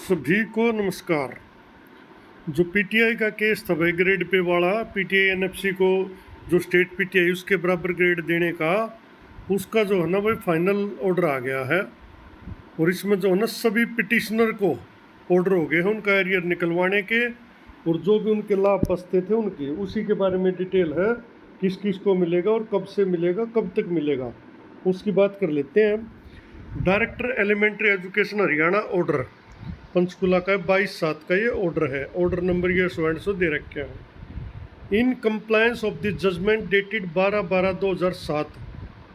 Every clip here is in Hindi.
सभी को नमस्कार। जो पीटीआई का केस था भाई, ग्रेड पे वाला, पीटीआई एनएफसी को जो स्टेट पीटीआई उसके बराबर ग्रेड देने का, उसका जो है ना भाई फाइनल ऑर्डर आ गया है। और इसमें जो है ना सभी पिटिशनर को ऑर्डर हो गए हैं उनका एरियर निकलवाने के, और जो भी उनके लाभ बचते थे उनके, उसी के बारे में डिटेल है, किस किस को मिलेगा और कब से मिलेगा, कब तक मिलेगा, उसकी बात कर लेते हैं। Director elementary education Haryana order Panchkula का 22/7 का ये ऑर्डर है। ऑर्डर नंबर ये सो दे रखे हैं। In compliance of the judgment dated 12/12/2007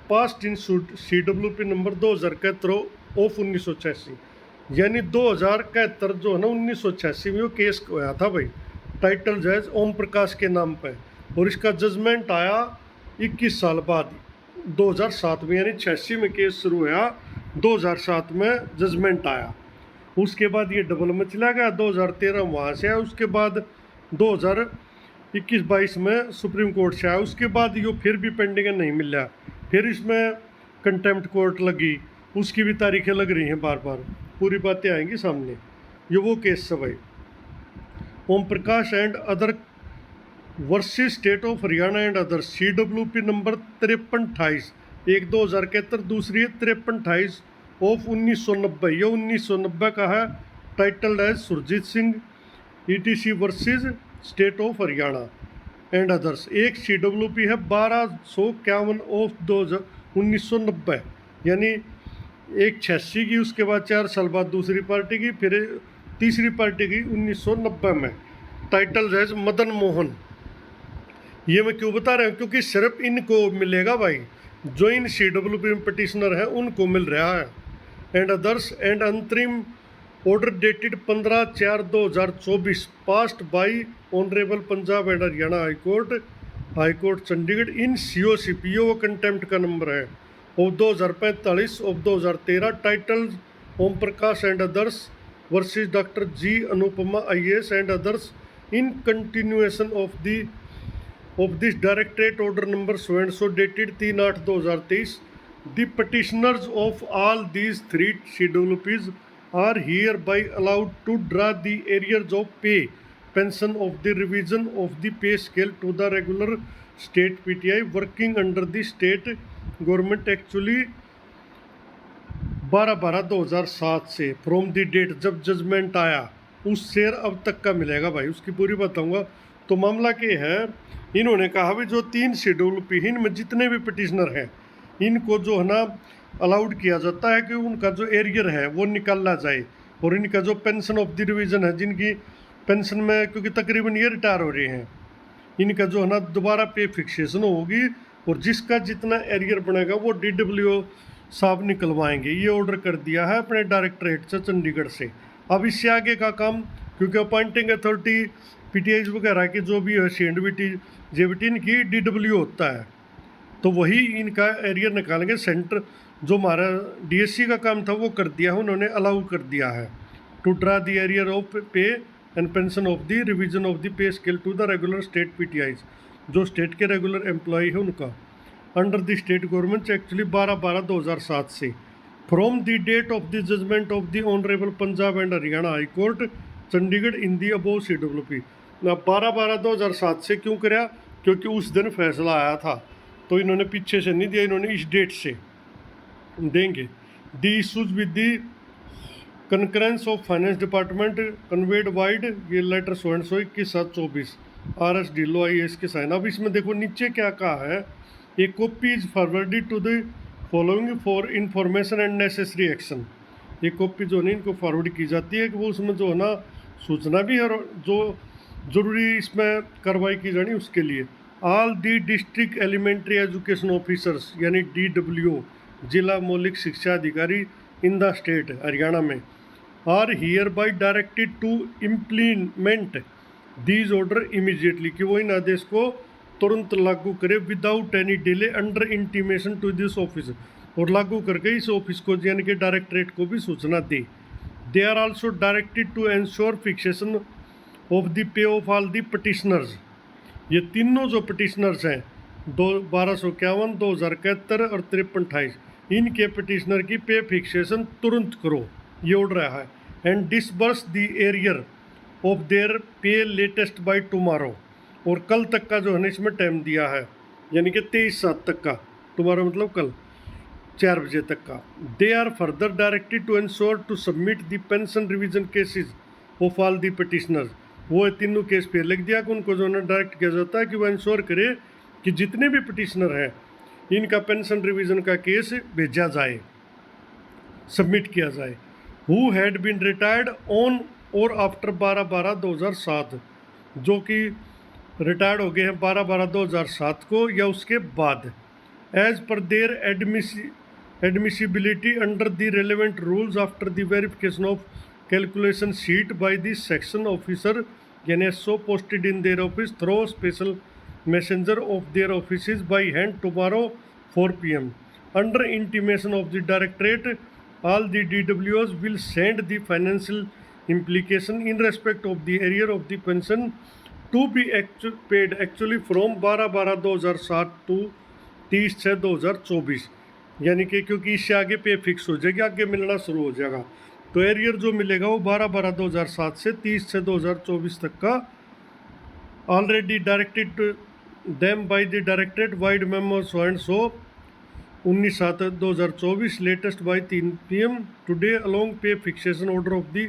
passed in CWP number 2071 of 1986, यानी 2071 जो है ना 1986 में वो केस हुआ था भाई, टाइटल जज ओम प्रकाश के नाम पे, और इसका जजमेंट आया 21 साल बाद 2007 में, यानी 86 में केस शुरू हुआ, 2007 में जजमेंट आया। उसके बाद ये डबल में चला गया, 2013 वहाँ से आया, उसके बाद 2021-22 में सुप्रीम कोर्ट से आया, उसके बाद ये फिर भी पेंडिंग नहीं मिला, फिर इसमें कंटेम्प्ट कोर्ट लगी, उसकी भी तारीखें लग रही हैं बार बार, पूरी बातें आएंगी सामने। ये वो केस है भाई, Om Prakash and other versus state of Haryana and other CWP number 5328, एक 2071, दूसरी है 5328 ऑफ 1990। ये 1990 का है, टाइटल्ड है Surjit Singh ETC versus state of Haryana and others. एक CWP है 1251 ऑफ 1990, यानी एक 86 की, उसके बाद 4 साल बाद दूसरी पार्टी की, फिर तीसरी पार्टी की 1990 में, टाइटल है मदन मोहन। ये मैं क्यों बता रहा हूँ, क्योंकि सिर्फ इनको मिलेगा भाई, जो इन CWP में पटिशनर है उनको मिल रहा है। एंड अदर्स एंड अंतरिम order dated 15/4/2024 passed by honourable Punjab and Haryana high court Chandigarh in COCP, वो कंटेम्प्ट का नंबर है, of 2045 of 2013, title Om Prakash and others versus doctor G Anupama IAS and others in continuation of this directorate order number so dated 3/8/2023. The petitioners of all these 3 CWPs are hereby allowed to draw the arrears of pay pension of the revision of the pay scale to the regular state PTI working under the state government actually 12/12/2007 से, फ्रॉम द डेट जब जजमेंट आया उससे अब तक का मिलेगा भाई, उसकी पूरी बताऊंगा। तो मामला क्या है, इन्होंने कहा भी जो 3 CWP इनमें जितने भी पिटिशनर हैं इनको जो है ना अलाउड किया जाता है कि उनका जो एरियर है वो निकाला जाए, और इनका जो पेंशन ऑफ द रिवीजन है, जिनकी पेंशन में क्योंकि तकरीबन ये रिटायर हो रहे हैं, इनका जो है ना दोबारा पे फिक्सेशन होगी, और जिसका जितना एरियर बनेगा वो DWO साहब निकलवाएंगे। ये ऑर्डर कर दिया है अपने डायरेक्टरेट से चंडीगढ़ से। अब इससे आगे का काम, क्योंकि अपॉइंटिंग अथॉरिटी PTIs वगैरह की जो भी है CNDBT JBT इनकी DWO होता है, तो वही इनका एरियर निकालेंगे। सेंटर जो हमारा DSC का काम था वो कर दिया है उन्होंने, अलाउ कर दिया है to draw the arrear of pay and pension of the revision of the pay scale to the regular state PTIs, जो स्टेट के रेगुलर एम्प्लॉय है उनका, under the state government actually 12/12/2007 से, from the date of the judgment of the honourable Punjab and Haryana high court Chandigarh in the above CWP। 12/12/2007 से क्यों कराया, क्योंकि उस दिन फैसला आया था, तो इन्होंने पीछे से नहीं दिया, इन्होंने इस डेट से देंगे। The issues with the concurrence of finance department conveyed vide, ये लेटर 21/7/24 RS ढिल्लो IAS के साइन। अब इसमें देखो नीचे क्या कहा है, a copy is forwarded to the following for information and necessary action. ये कॉपी जो है इनको फॉरवर्ड की जाती है कि वो उसमें जो है ना सूचना भी है और जो ज़रूरी इसमें कार्रवाई की जानी उसके लिए। All the district elementary education officers यानी DWO, जिला मौलिक शिक्षा अधिकारी इन द स्टेट हरियाणा में, are hereby directed to implement these order immediately, कि वो इन आदेश को तुरंत लागू करे without any delay under intimation to this office, और लागू करके इस ऑफिस को यानी कि डायरेक्टरेट को भी सूचना दे। They are also directed to ensure fixation of the pay of all the petitioners. ये तीनों जो पटिशनर्स हैं 1251, 2071 और 5328, इनके पटिशनर की पे फिक्सेशन तुरंत करो, ये ऑर्डर रहा है। And disburse the arrear of their पे लेटेस्ट बाय टुमारो। और कल तक का जो है ना इसमें टाइम दिया है, यानी कि 23/7 तक का, टुमारो मतलब कल 4 बजे तक का। They are further directed to ensure to submit the pension revision cases of all the petitioners. वो तीनों केस पे लिख दिया कि उनको जो है डायरेक्ट किया जाता है कि वो इंश्योर करे कि जितने भी पिटिशनर हैं इनका पेंशन रिवीजन का केस भेजा जाए, सबमिट किया जाए। Who had been retired on or after 12/12/2007, जो कि रिटायर्ड हो गए हैं 12/12/2007 को या उसके बाद, as per their admissibility under the relevant rules after the verification of calculation sheet by the section officer यानी SO posted in their office through special messenger of their office by hand tomorrow 4 PM under intimation of the directorate. All the DWOs will send the financial implication in respect of the arrear of the pension to be paid actually from 12/12/2007 to 30/6/2024। यानी कि क्योंकि इससे आगे पे फिक्स हो जाएगी, आगे मिलना शुरू हो जाएगा, तो एरियर जो मिलेगा वो 12/12/2007 से 30/6/2024 तक का। Already directed them by the directorate vide memo so and so 19/7/2024 latest by 3 PM today along pay fixation order of the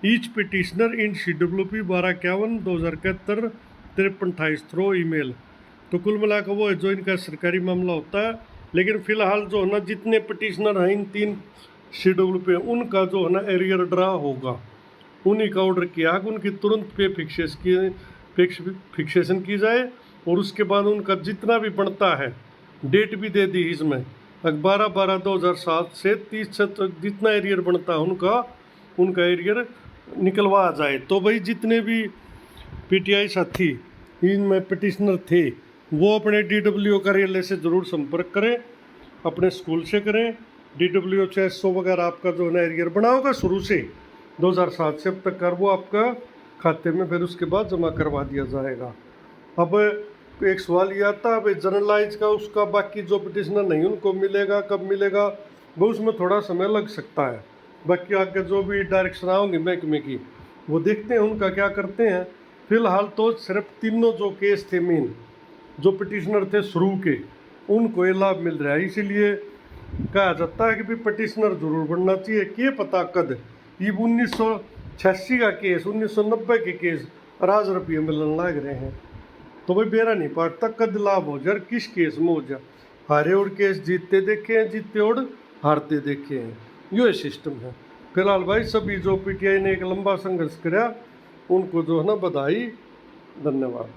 each petitioner in CWP 12/51/2071 5328 through email. तो कुल मिलाकर वो है जो इनका सरकारी मामला होता है। लेकिन फ़िलहाल जो है ना जितने पिटिशनर हैं इन 3 CWP उनका जो है ना एरियर ड्रा होगा, उन्हीं का ऑर्डर किया कि उनकी तुरंत पे फिक्सेशन की जाए और उसके बाद उनका जितना भी बनता है, डेट भी दे दी इसमें 12/12/2007 से 30 तक जितना एरियर बनता है उनका एरियर निकलवा जाए। तो भाई जितने भी PTI साथी इनमें पिटिशनर थे वो अपने DWO कार्यालय से ज़रूर संपर्क करें, अपने स्कूल से करें। DWO से SO वगैरह आपका जो है ना एरियर बना होगा शुरू से 2007 से अब तक कर, वो आपका खाते में फिर उसके बाद जमा करवा दिया जाएगा। अब एक सवाल ये आता है जनरलाइज का, उसका बाकी जो पिटिशनर नहीं उनको मिलेगा, कब मिलेगा, वो उसमें थोड़ा समय लग सकता है। बाकी आगे जो भी डायरेक्शन आओगे महकमे की वो देखते हैं उनका क्या करते हैं। फिलहाल तो सिर्फ तीनों जो केस थे मेन जो पिटिशनर थे शुरू के, उनको ये लाभ मिल रहा है। इसीलिए कहा जाता है कि भाई पिटिशनर जरूर बनना चाहिए, कि पता कद ये 1986 का केस 1990 के केस राज रुपये मिलने लग रहे हैं। तो भाई बेरा नहीं पाटता कद लाभ हो जाए, किस केस में हो जाए। हारे और केस जीतते देखे हैं, जीतते और हारते देखे हैं, ये सिस्टम है। फिलहाल भाई सभी जो PTI ने एक लंबा संघर्ष कराया उनको जो है ना बधाई, धन्यवाद।